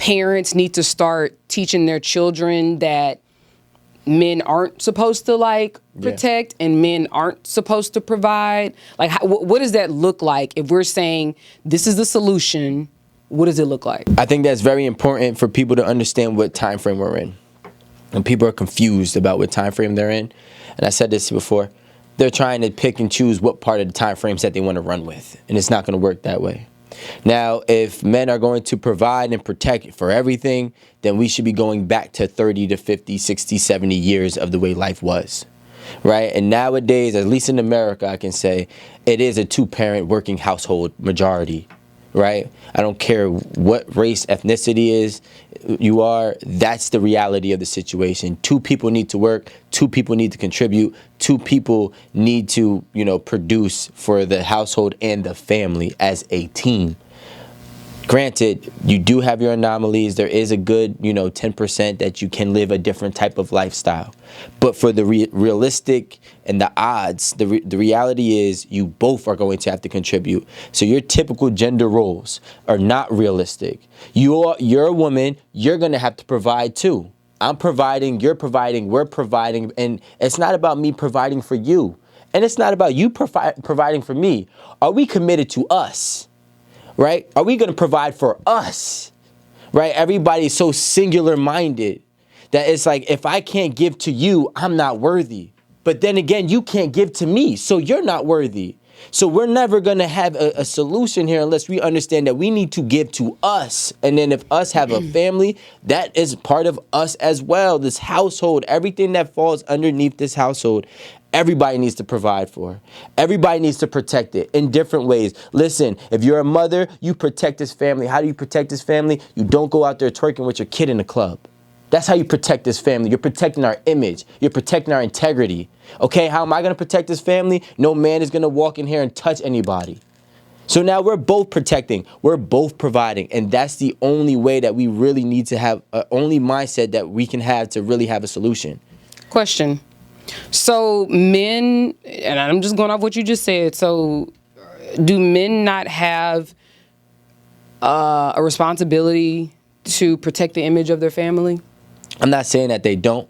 parents need to start teaching their children that men aren't supposed to like protect and men aren't supposed to provide? Like, what does that look like if we're saying this is the solution? What does it look like? I think that's very important for people to understand what time frame we're in. And people are confused about what time frame they're in. And I said this before. They're trying to pick and choose what part of the time frames that they want to run with. And it's not going to work that way. Now, if men are going to provide and protect for everything, then we should be going back to 30 to 50, 60, 70 years of the way life was, right? And nowadays, at least in America, I can say it is a two-parent working household majority, right? I don't care what race, ethnicity is you are, that's the reality of the situation. Two people need to work, two people need to contribute, two people need to, produce for the household and the family as a team. Granted, you do have your anomalies. There is a good, 10% that you can live a different type of lifestyle. But for the realistic and the odds, the reality is you both are going to have to contribute. So your typical gender roles are not realistic. You're a woman, you're going to have to provide too. I'm providing, you're providing, we're providing. And it's not about me providing for you. And it's not about you providing for me. Are we committed to us? Right? Are we going to provide for us? Right? Everybody's so singular-minded that it's like, if I can't give to you, I'm not worthy. But then again, you can't give to me, so you're not worthy. So we're never going to have a solution here unless we understand that we need to give to us. And then if us have a family, that is part of us as well. This household, everything that falls underneath this household, everybody needs to provide for. Everybody needs to protect it in different ways. Listen, if you're a mother, you protect this family. How do you protect this family? You don't go out there twerking with your kid in the club. That's how you protect this family. You're protecting our image. You're protecting our integrity. Okay, how am I going to protect this family? No man is going to walk in here and touch anybody. So now we're both protecting. We're both providing. And that's the only way that we really need to have, only mindset that we can have to really have a solution. Question. So men, and I'm just going off what you just said, so do men not have a responsibility to protect the image of their family? I'm not saying that they don't.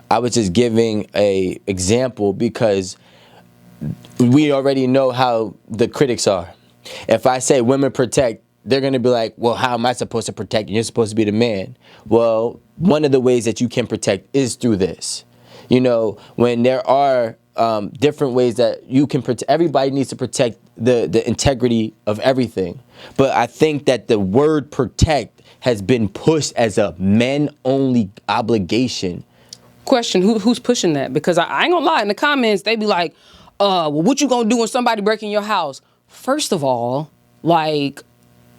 I was just giving a example because we already know how the critics are. If I say women protect, they're going to be like, well, how am I supposed to protect? You're supposed to be the man. Well, one of the ways that you can protect is through this. When there are different ways that you can protect, everybody needs to protect the integrity of everything. But I think that the word protect has been pushed as a men-only obligation. Question, who's pushing that? Because I ain't gonna lie, in the comments, they be like, well, what you gonna do when somebody break in your house? First of all, like,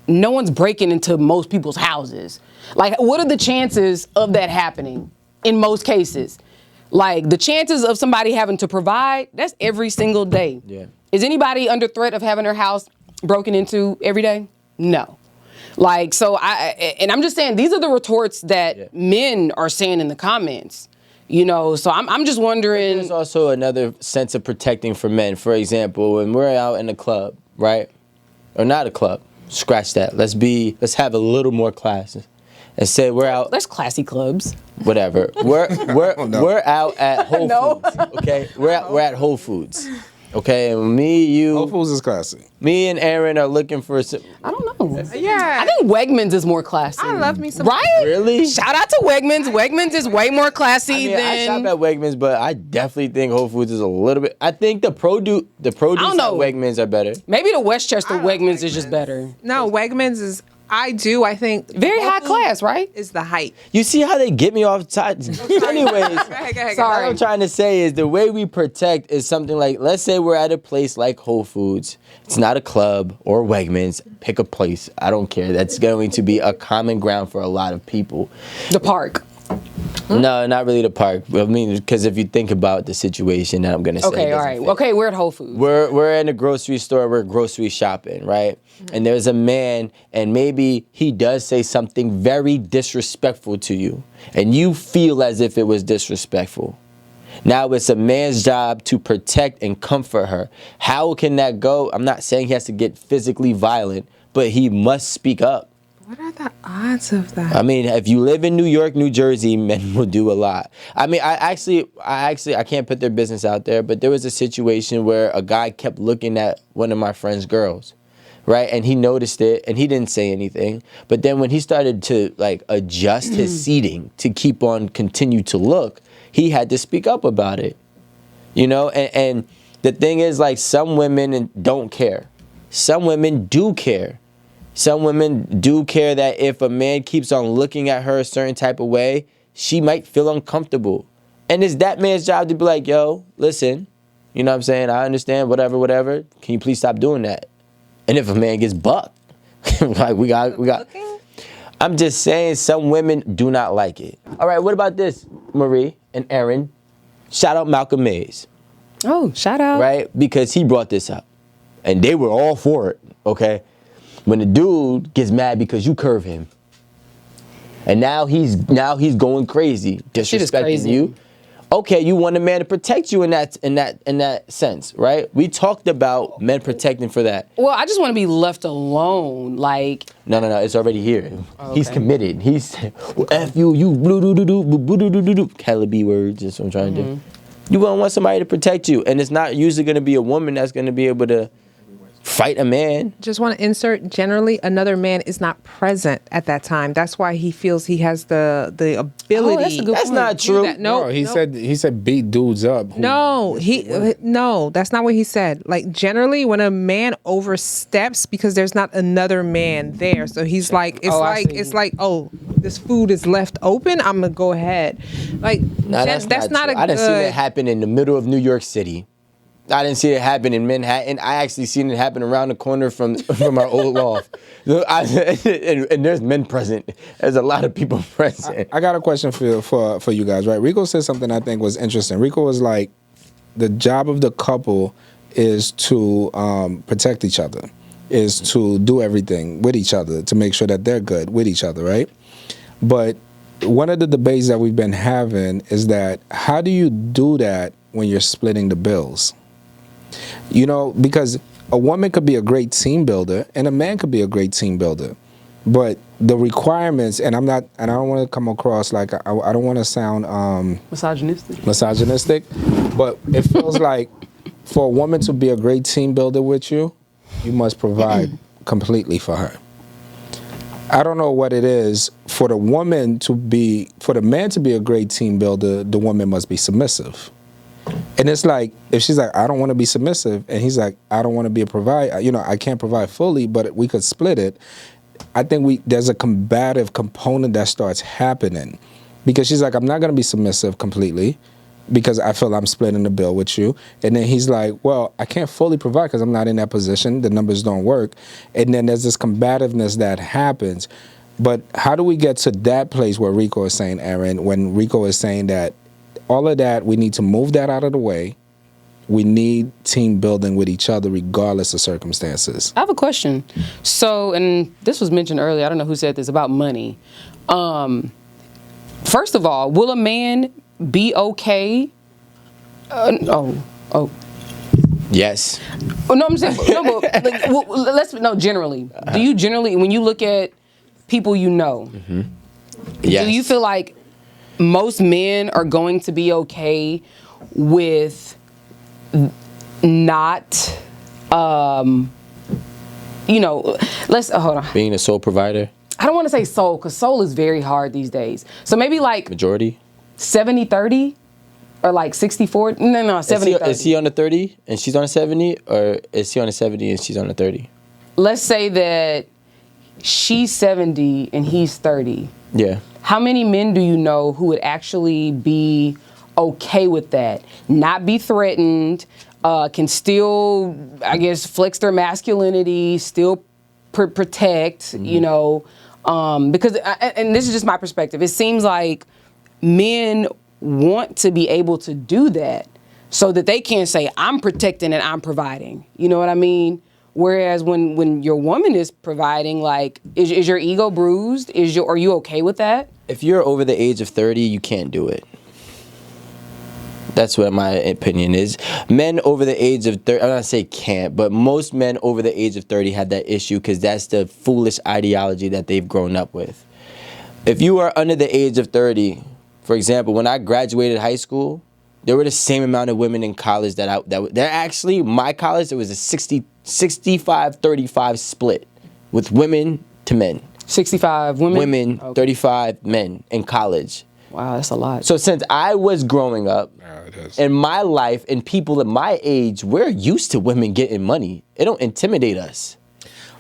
no one's breaking into most people's houses. Like, what are the chances of that happening in most cases? Like, the chances of somebody having to provide, that's every single day. Yeah. Is anybody under threat of having their house broken into every day? No. Like, so I'm just saying, these are the retorts that men are saying in the comments. So I'm just wondering. There's also another sense of protecting for men. For example, when we're out in a club, right? Or not a club. Scratch that. Let's have a little more class. And say we're out. There's classy clubs. Whatever. We're out at Whole Foods. Okay? We're at Whole Foods. Okay, and Whole Foods is classy. Me and Aaron are looking for I don't know. Yeah. I think Wegmans is more classy. I love me some. Right? Really? Shout out to Wegmans. Wegmans is way more classy than. I shop at Wegmans, but I definitely think Whole Foods is a little bit. I think the produce at Wegmans are better. Maybe the Westchester Wegmans is just better. No, Wegmans is. I think very high class, right? Is the height. You see how they get me off side? Anyways, Go ahead. Sorry. What I'm trying to say is the way we protect is something like, let's say we're at a place like Whole Foods. It's not a club or Wegmans. Pick a place. I don't care. That's going to be a common ground for a lot of people. The park. No, not really the park. I mean, because if you think about the situation that I'm going to say. Okay, all right. Okay, we're at Whole Foods. We're in a grocery store. We're grocery shopping, right? Mm-hmm. And there's a man, and maybe he does say something very disrespectful to you, and you feel as if it was disrespectful. Now it's a man's job to protect and comfort her. How can that go? I'm not saying he has to get physically violent, but he must speak up. What are the odds of that? I mean, if you live in New York, New Jersey, men will do a lot. I mean, I can't put their business out there, but there was a situation where a guy kept looking at one of my friend's girls, right? And he noticed it, and he didn't say anything. But then when he started to like adjust his seating to continue to look, he had to speak up about it, you know. And the thing is, like, some women don't care. Some women do care. Some women do care that if a man keeps on looking at her a certain type of way, she might feel uncomfortable. And it's that man's job to be like, yo, listen, you know what I'm saying? I understand, whatever. Can you please stop doing that? And if a man gets bucked, like we got. I'm just saying some women do not like it. All right, what about this, Marie and Aaron? Shout out Malcolm Mays. Oh, shout out. Right? Because he brought this up. And they were all for it, okay? When the dude gets mad because you curve him, and now he's going crazy, disrespecting you. Okay, you want a man to protect you in that sense, right? We talked about men protecting for that. Well, I just want to be left alone, like. No, it's already here. Oh, He's okay. committed. He's well, F you blue Calibi words. That's what I'm trying to do. You gonna want somebody to protect you, and it's not usually gonna be a woman that's gonna be able to fight a man. Just want to insert, generally another man is not present at that time. That's why he feels he has the ability. Oh, that's a good That's point. not true. No, he said beat dudes up. No, that's not what he said. Like, generally, when a man oversteps because there's not another man there, so he's like, it's like, oh, this food is left open, I'm gonna go ahead. Like, No, that's not true. I didn't see that happen in the middle of New York City. I didn't see it happen in Manhattan. I actually seen it happen around the corner from our old loft. And there's men present. There's a lot of people present. I got a question for you guys, right? Rico said something I think was interesting. Rico was like, the job of the couple is to protect each other, is to do everything with each other, to make sure that they're good with each other, right? But one of the debates that we've been having is that, how do you do that when you're splitting the bills? You know, because a woman could be a great team builder and a man could be a great team builder. But the requirements, and I don't want to come across like, I don't want to sound misogynistic, but it feels like for a woman to be a great team builder with you, you must provide completely for her. I don't know what it is for the man to be a great team builder, the woman must be submissive. And it's like, if she's like, I don't want to be submissive, and he's like, I don't want to be a provider, you know, I can't provide fully, but we could split it. I think there's a combative component that starts happening, because she's like, I'm not going to be submissive completely because I feel I'm splitting the bill with you. And then he's like, well, I can't fully provide because I'm not in that position. The numbers don't work. And then there's this combativeness that happens. But how do we get to that place where Rico is saying, Aaron, when Rico is saying that all of that, we need to move that out of the way. We need team building with each other regardless of circumstances. I have a question. So, and this was mentioned earlier, I don't know who said this, about money. First of all, will a man be okay? Yes. Oh, no, I'm saying, no, but, generally. Do you generally, when you look at people you know, Yes. do you feel like most men are going to be okay with not, let's, hold on. Being a sole provider? I don't want to say soul, because soul is very hard these days. So maybe like Majority? 70-30 or like 60-40. No, 70-30. Is he on the 30 and she's on the 70? Or is he on the 70 and she's on the 30? Let's say that she's 70 and he's 30. Yeah. How many men do you know who would actually be okay with that? Not be threatened, can still, I guess, flex their masculinity, still protect, you know, because, and this is just my perspective, it seems like men want to be able to do that so that they can say, I'm protecting and I'm providing. You know what I mean? Whereas when your woman is providing, like, is your ego bruised? Are you okay with that? If you're over the age of 30, you can't do it. That's what my opinion is. Men over the age of 30, I'm not say can't, but most men over the age of 30 have that issue because that's the foolish ideology that they've grown up with. If you are under the age of 30, for example, when I graduated high school, there were the same amount of women in college they're actually, my college, it was a 65-35 split with women to men. 65 women? Women, Okay. 35 men in college. Wow, that's a lot. So since I was growing up, in my life, and people at my age, we're used to women getting money. It don't intimidate us.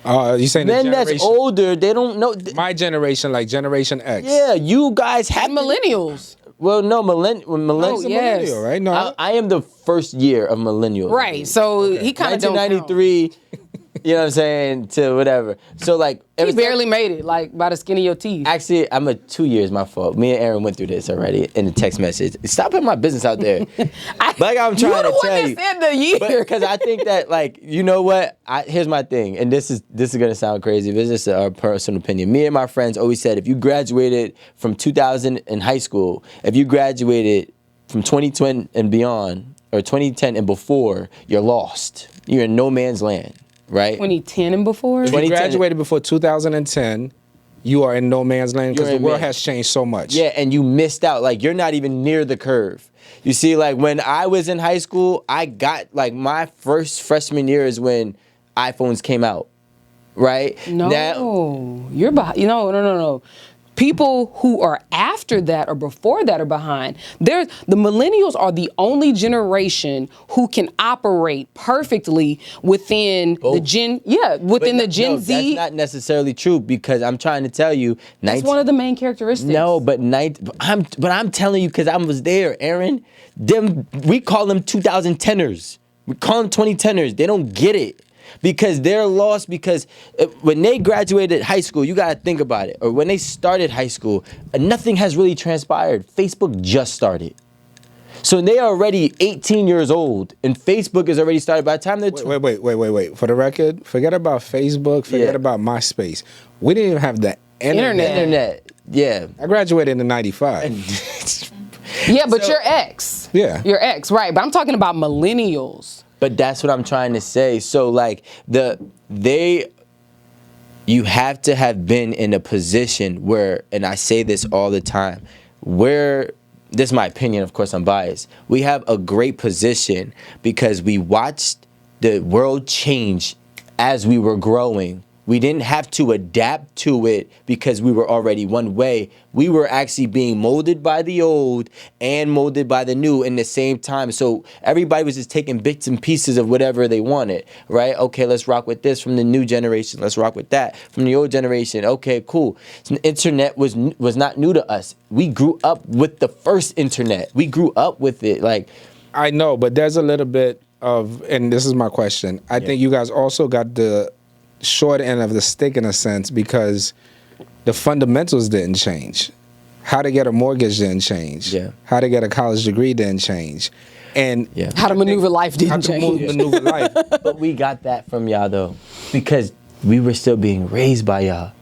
You saying the Men generation, that's older, they don't know. my generation, like Generation X. Yeah, you guys have And millennials. Well, no, He's a yes. millennial, right? No, I am the first year of millennial. Right, so he kind of don't count. 1993. You know what I'm saying, to whatever. So like, He barely made it, like by the skin of your teeth. Actually, 2 years, my fault. Me and Aaron went through this already in the text message. Stop putting my business out there. Like I'm trying to tell you. You're the one that said the year. Because I think that, like, you know what? Here's my thing, and this is gonna sound crazy, but it's just a personal opinion. Me and my friends always said, if you graduated from 2000 in high school, if you graduated from 2010 and beyond, or 2010 and before, you're lost. You're in no man's land. Right? 2010 and before? if you graduated before 2010, you are in no man's land because the world has changed so much. Yeah, and you missed out. Like, you're not even near the curve. You see, like, when I was in high school, I got, like, my first freshman year is when iPhones came out. Right? No. You're behind. No. People who are after that or before that are behind. The millennials are the only generation who can operate perfectly within the Gen Z. That's not necessarily true, because I'm trying to tell you, That's one of the main characteristics. No, but I'm telling you because I was there, Aaron. We call them 2010ers. We call them 2010ers. They don't get it. Because they're lost, because when they graduated high school, you got to think about it. Or when they started high school, nothing has really transpired. Facebook just started. So they are already 18 years old, and Facebook is already started. By the time they're... Wait. For the record, forget about Facebook, forget about MySpace. We didn't even have the Internet. Yeah. I graduated in 95. Yeah, but you're X. Yeah. You're X, right. But I'm talking about millennials. But that's what I'm trying to say. So like you have to have been in a position where, and I say this all the time, where, this is my opinion, of course I'm biased, we have a great position because we watched the world change as we were growing. We didn't have to adapt to it because we were already one way. We were actually being molded by the old and molded by the new in the same time. So everybody was just taking bits and pieces of whatever they wanted, right? Okay, let's rock with this from the new generation. Let's rock with that from the old generation. Okay, cool. So the internet was not new to us. We grew up with the first internet. We grew up with it. Like, I know, but there's a little bit of, and this is my question. I think you guys also got the short end of the stick in a sense, because the fundamentals didn't change. How to get a mortgage didn't change. Yeah. How to get a college degree didn't change. And how to maneuver life didn't how to change. maneuver life. But we got that from y'all though, because we were still being raised by y'all.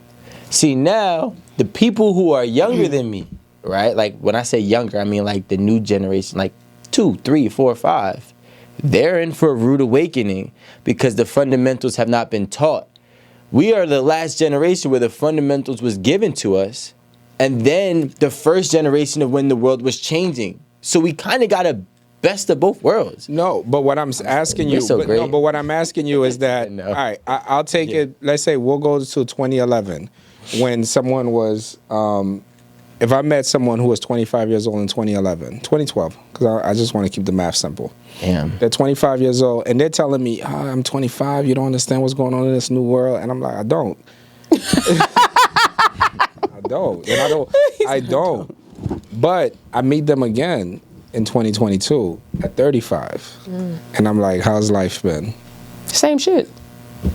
See, now the people who are younger than me, right? Like when I say younger, I mean like the new generation, like 2, 3, 4, 5. They're in for a rude awakening because the fundamentals have not been taught. We are the last generation where the fundamentals was given to us, and then the first generation of when the world was changing. So we kind of got a best of both worlds. No, but what I'm asking you, but what I'm asking you is that, No. all right, I'll take it. Let's say we'll go to 2011 when someone was, if I met someone who was 25 years old in 2012, because I just want to keep the math simple. Damn. They're 25 years old, and they're telling me, I'm 25, you don't understand what's going on in this new world. And I'm like, I don't. I don't. And I don't. But I meet them again in 2022 at 35. And I'm like, how's life been? Same shit.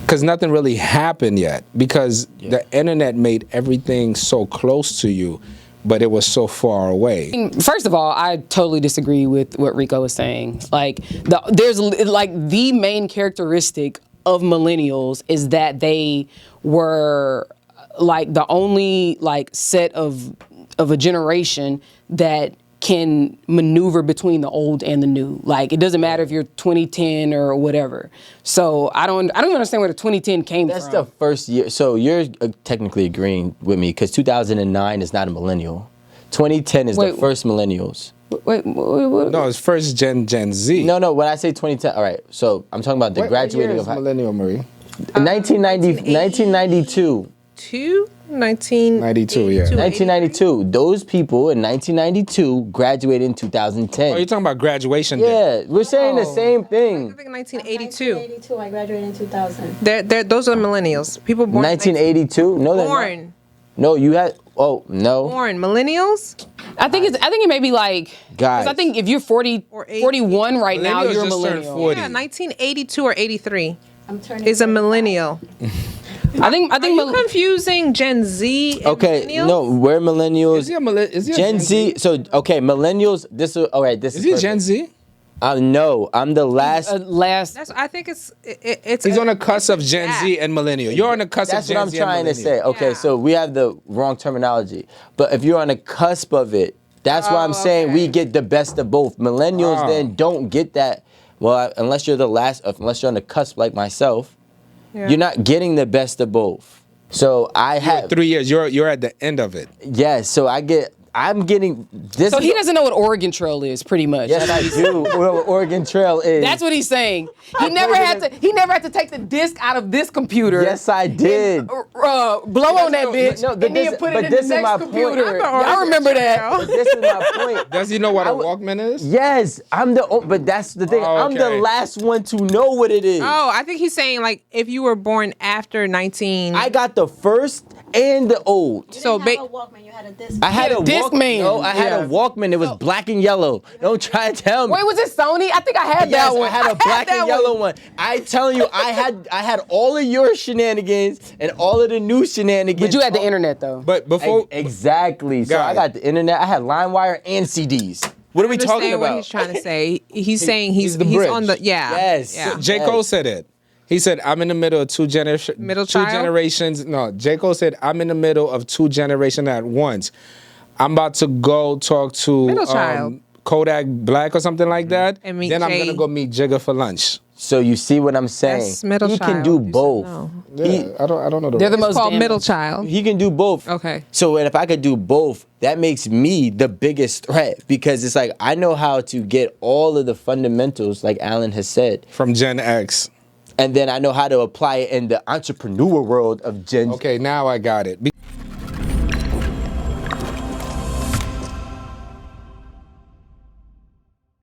Because nothing really happened yet. Because the internet made everything so close to you, but it was so far away. First of all, I totally disagree with what Rico was saying. Like, there's the main characteristic of millennials is that they were like the only like set of a generation that can maneuver between the old and the new. Like, it doesn't matter if you're 2010 or whatever. So I don't even understand where the 2010 came That's from. the first year. So you're technically agreeing with me because 2009 is not a millennial. 2010 is the first millennials. Wait, what? No, it's first Gen Z. No. When I say 2010, all right. So I'm talking about the graduating of millennial, Marie. 1992. 92, yeah. 1992. Those people in 1992 graduated in 2010. Oh, you're talking about graduation yeah, day. we're saying the same I thing. think 1982. 1982, I graduated in 2000. Those are millennials. People born 1982? No, they're not. born. No, you had. Oh no. Born millennials. I think it may be like, Guys. because I think if you're 40, Or 80. 41 right now, Millennials you're a just turned millennial. 40. Yeah, 1982 or 83 I'm turning. is a 45. millennial. I think Are you confusing Gen Z and Okay, millennials? no, we're millennials. Is he a Gen Z. So okay, millennials. This is all right. This Is is he Gen Z? No, I'm the last. last. I think it's. He's on the cusp of Gen Z and millennial. You're on the cusp That's of Gen what I'm Z and trying to millennial. say. Okay, Yeah. so we have the wrong terminology. But if you're on the cusp of it, that's why I'm saying we get the best of both. Millennials Oh. then don't get that. Well, unless you're unless you're on the cusp like myself, you're not getting the best of both. So I have 3 years. You're at the end of it. yes. So I'm getting this. So is- he doesn't know what Oregon Trail is, pretty much. Yes, I do. What Oregon Trail is. That's what he's saying. He never had to take the disc out of this computer. Yes, I did. Blow on that bitch, no, but and then this- put but it in this the is my next point. computer. I'm an I remember that. But this is my point. Does he know what a I would- Walkman is? Yes, but that's the thing. Oh, I'm the okay. last one to know what it is. Oh, I think he's saying like if you were born after 19. I got the first and the old. You So didn't have a Walkman, you had a disc. I had a Discman. No, I had a Walkman. It was black and yellow. Don't try to tell me. Wait, was it Sony? I think I had Yes, that one. I had a black that and yellow one. I telling you, I had all of your shenanigans and all of the new shenanigans. But you had the internet though. But before Exactly. So I Guy. got the internet. I had LimeWire and CDs. What are we talking understand about? what he's trying to say. He's saying he's the bridge. on the Yes. Yeah. J. Cole said it. He said, I'm in the middle of two generations. Middle two child? generations. No, J. Cole said, I'm in the middle of two generations at once. I'm about to go talk to Middle child. Kodak Black or something like that. And meet then I'm Jay. going to go meet Jigga for lunch. So you see what I'm saying? That's middle he child. can do You said both. no. Yeah, I don't know the They're the rest. most It's called damaged. middle child. He can do both. Okay. So if I could do both, that makes me the biggest threat because it's like I know how to get all of the fundamentals, like Alan has said, From Gen X. and then I know how to apply it in the entrepreneur world of Gen. Okay, now I got it.